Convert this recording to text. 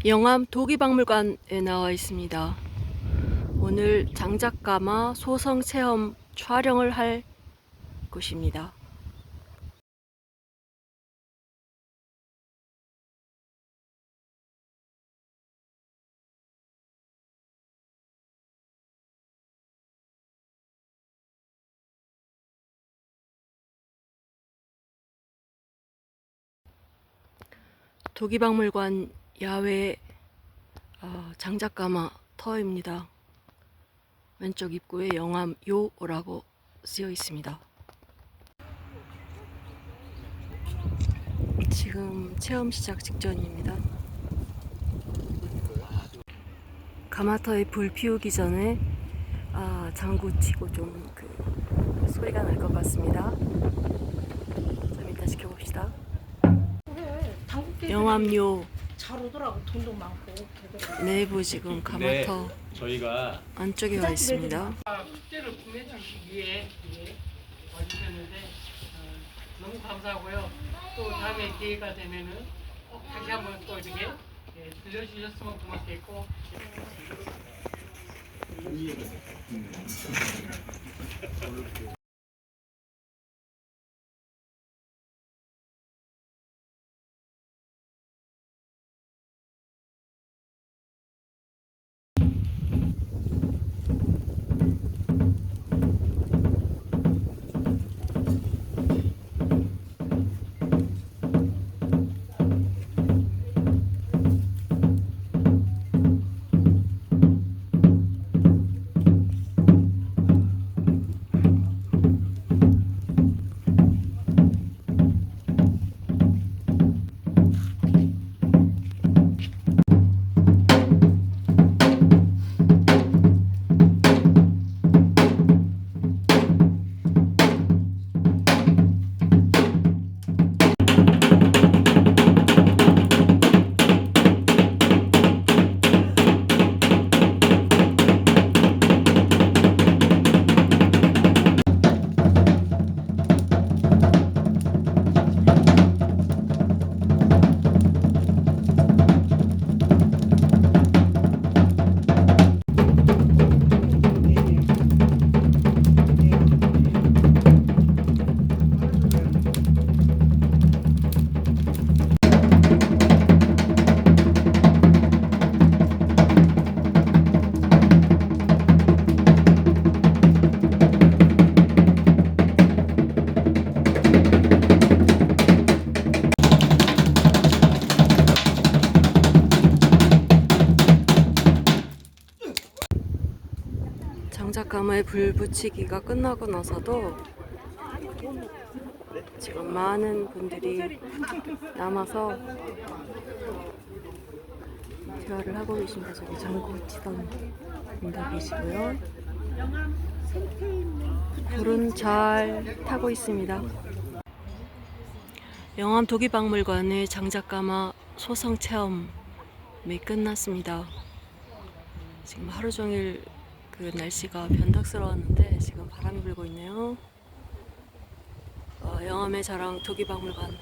영암 도기박물관에 나와 있습니다. 오늘 장작가마 소성 체험 촬영을 할 곳입니다. 도기박물관 야외 장작가마 터입니다. 왼쪽 입구에 영암 요라고 쓰여 있습니다. 지금 체험 시작 직전입니다. 가마터에 불 피우기 전에 장구 치고 좀 소리가 날 것 같습니다. 좀 이따 지켜봅시다. 영암요 잘 오더라고. 돈도 많고. 내부 지금 가마터 저희가 안쪽에 와 있습니다. 숙제를 구매해 주시기 위해 와주셨는데 너무 감사하고요. 또 다음에 기회가 되면은 꼭 다시 한번 또 이렇게 들려주셨으면 고맙겠고. 장작가마에 불 붙이기가 끝나고 나서도 지금 많은 분들이 남아서 대화를 하고 계십니다. 저기 장구 치던 분들 계시고요. 불은 잘 타고 있습니다. 영암 도기박물관의 장작가마 소성 체험이 끝났습니다. 지금 하루 종일 날씨가 변덕스러웠는데 지금 바람이 불고 있네요. 영암의 자랑 도기박물관